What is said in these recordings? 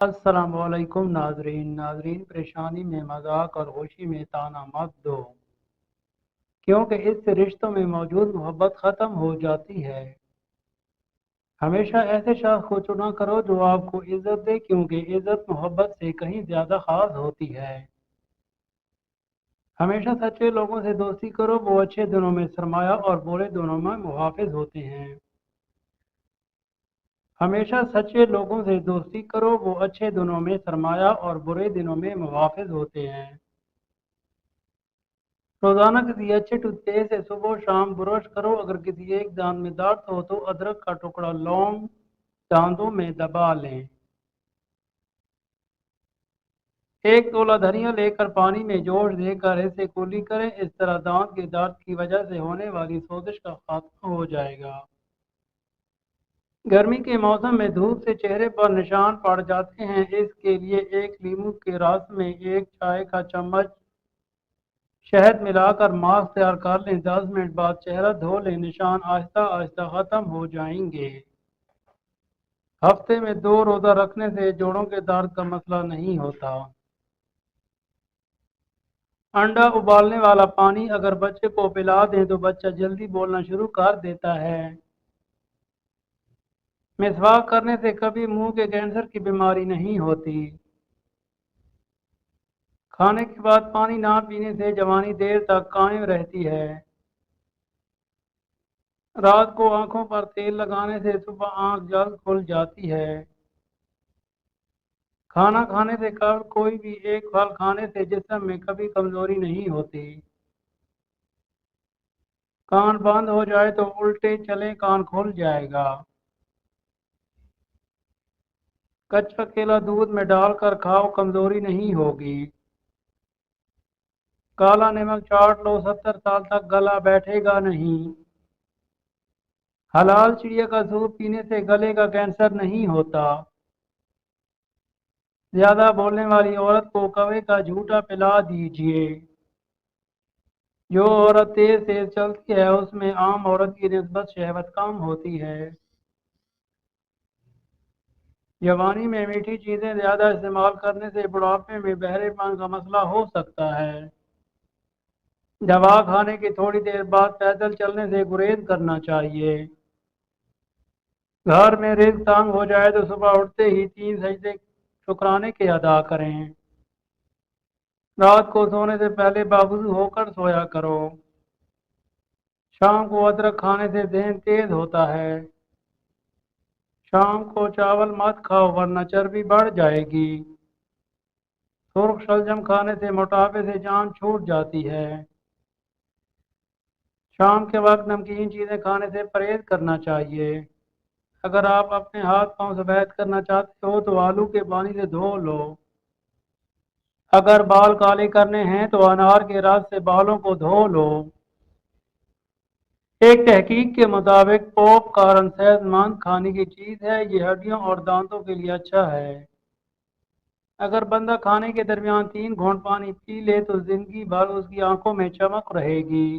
السلام علیکم ناظرین پریشانی میں مذاق اور خوشی میں طعنہ مت دو، کیونکہ اس سے رشتوں میں موجود محبت ختم ہو جاتی ہے۔ ہمیشہ ایسے شخص کو چنا کرو جو آپ کو عزت دے، کیونکہ عزت محبت سے کہیں زیادہ خاص ہوتی ہے۔ ہمیشہ سچے لوگوں سے دوستی کرو، وہ اچھے دنوں میں سرمایہ اور برے دنوں میں محافظ ہوتے ہیں۔ ہمیشہ سچے لوگوں سے دوستی کرو، وہ اچھے دنوں میں سرمایہ اور برے دنوں میں محافظ ہوتے ہیں۔ روزانہ کسی اچھے ٹوتھ پیسٹ سے صبح و شام برش کرو، اگر کسی ایک دانت میں درد ہو تو ادرک کا ٹکڑا لونگ دانتوں میں دبا لیں۔ ایک تولا دھنیا لے کر پانی میں جوش دے کر اسے کولی کریں، اس طرح دانت کے درد کی وجہ سے ہونے والی سوزش کا خاتمہ ہو جائے گا۔ گرمی کے موسم میں دھوپ سے چہرے پر نشان پڑ جاتے ہیں، اس کے لیے ایک لیموں کے رس میں ایک چائے کا چمچ شہد ملا کر ماسک تیار کر لیں، 10 منٹ بعد چہرہ دھو لیں، نشان آہستہ آہستہ ختم ہو جائیں گے۔ ہفتے میں 2 روزہ رکھنے سے جوڑوں کے درد کا مسئلہ نہیں ہوتا۔ انڈا ابالنے والا پانی اگر بچے کو پلا دیں تو بچہ جلدی بولنا شروع کر دیتا ہے۔ مسواک کرنے سے کبھی منہ کے کینسر کی بیماری نہیں ہوتی۔ کھانے کے بعد پانی نہ پینے سے جوانی دیر تک قائم رہتی ہے۔ رات کو آنکھوں پر تیل لگانے سے صبح آنکھ جلد کھل جاتی ہے۔ کھانا کھانے سے قبل کوئی بھی ایک پھل کھانے سے جسم میں کبھی کمزوری نہیں ہوتی۔ کان بند ہو جائے تو الٹے چلیں، کان کھل جائے گا۔ کچا کیلا دودھ میں ڈال کر کھاؤ، کمزوری نہیں ہوگی۔ کالا نمک چاٹ لو، 70 سال تک گلا بیٹھے گا نہیں۔ حلال چڑیا کا سوپ پینے سے گلے کا کینسر نہیں ہوتا۔ زیادہ بولنے والی عورت کو کوے کا جھوٹا پلا دیجیے۔ جو عورت تیز تیز چلتی ہے اس میں عام عورت کی نسبت شہوت کم ہوتی ہے۔ جوانی میں میٹھی چیزیں زیادہ استعمال کرنے سے بڑھاپے میں بہرے پن کا مسئلہ ہو سکتا ہے۔ دوا کھانے کی تھوڑی دیر بعد پیدل چلنے سے گریز کرنا چاہیے۔ گھر میں رزق تنگ ہو جائے تو صبح اٹھتے ہی 3 سجدے شکرانے کے ادا کریں۔ رات کو سونے سے پہلے باوضو ہو کر سویا کرو۔ شام کو ادرک کھانے سے ذہن تیز ہوتا ہے۔ شام کو چاول مت کھاؤ ورنہ چربی بڑھ جائے گی۔ سرخ شلجم کھانے سے موٹاپے سے جان چھوٹ جاتی ہے۔ شام کے وقت نمکین چیزیں کھانے سے پرہیز کرنا چاہیے۔ اگر آپ اپنے ہاتھ پاؤں سفید کرنا چاہتے ہو تو آلو کے پانی سے دھو لو۔ اگر بال کالے کرنے ہیں تو انار کے رس سے بالوں کو دھو لو۔ ایک تحقیق کے مطابق پاپ کارن صحت مند کھانے کی چیز ہے، یہ ہڈیوں اور دانتوں کے لیے اچھا ہے۔ اگر بندہ کھانے کے درمیان 3 گھونٹ پانی پی لے تو زندگی بھر اس کی آنکھوں میں چمک رہے گی۔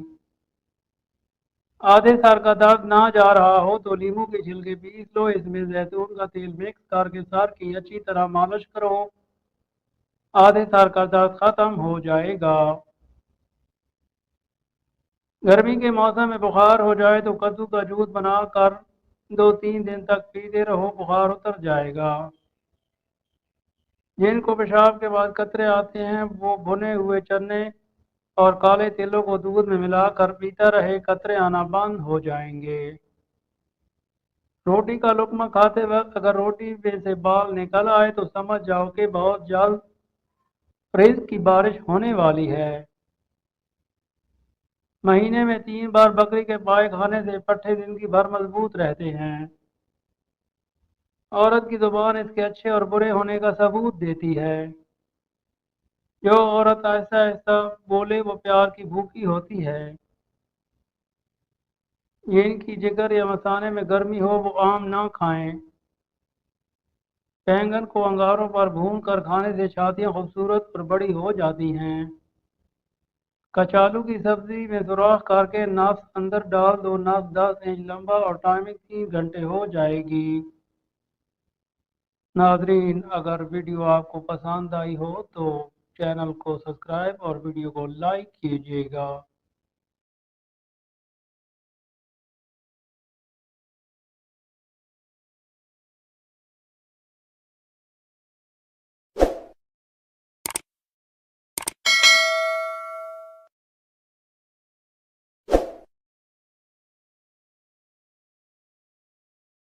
آدھے سر کا درد نہ جا رہا ہو تو لیموں کے چھلکے پیس لو، اس میں زیتون کا تیل مکس کر کے سر کی اچھی طرح مالش کرو، آدھے سر کا درد ختم ہو جائے گا۔ گرمی کے موسم میں بخار ہو جائے تو کدو کا جوس بنا کر 2-3 دن تک پیتے رہو، بخار اتر جائے گا۔ جن کو پیشاب کے بعد قطرے آتے ہیں وہ بھنے ہوئے چنے اور کالے تلوں کو دودھ میں ملا کر پیتا رہے، قطرے آنا بند ہو جائیں گے۔ روٹی کا لقمہ کھاتے وقت اگر روٹی میں سے بال نکل آئے تو سمجھ جاؤ کہ بہت جلد رزق کی بارش ہونے والی ہے۔ مہینے میں 3 بار بکری کے پائے کھانے سے پٹھے زندگی بھر مضبوط رہتے ہیں۔ عورت کی زبان اس کے اچھے اور برے ہونے کا ثبوت دیتی ہے۔ جو عورت آہستہ آہستہ بولے وہ پیار کی بھوکی ہوتی ہے۔ جن کی جگر یا مثانے میں گرمی ہو وہ آم نہ کھائیں۔ بینگن کو انگاروں پر بھون کر کھانے سے چھاتیاں خوبصورت اور بڑی ہو جاتی ہیں۔ کچالو کی سبزی میں سوراخ کر کے نس اندر ڈال دو، نس 10 انچ لمبا اور ٹائمنگ 3 گھنٹے ہو جائے گی۔ ناظرین اگر ویڈیو آپ کو پسند آئی ہو تو چینل کو سبسکرائب اور ویڈیو کو لائک کیجیے گا۔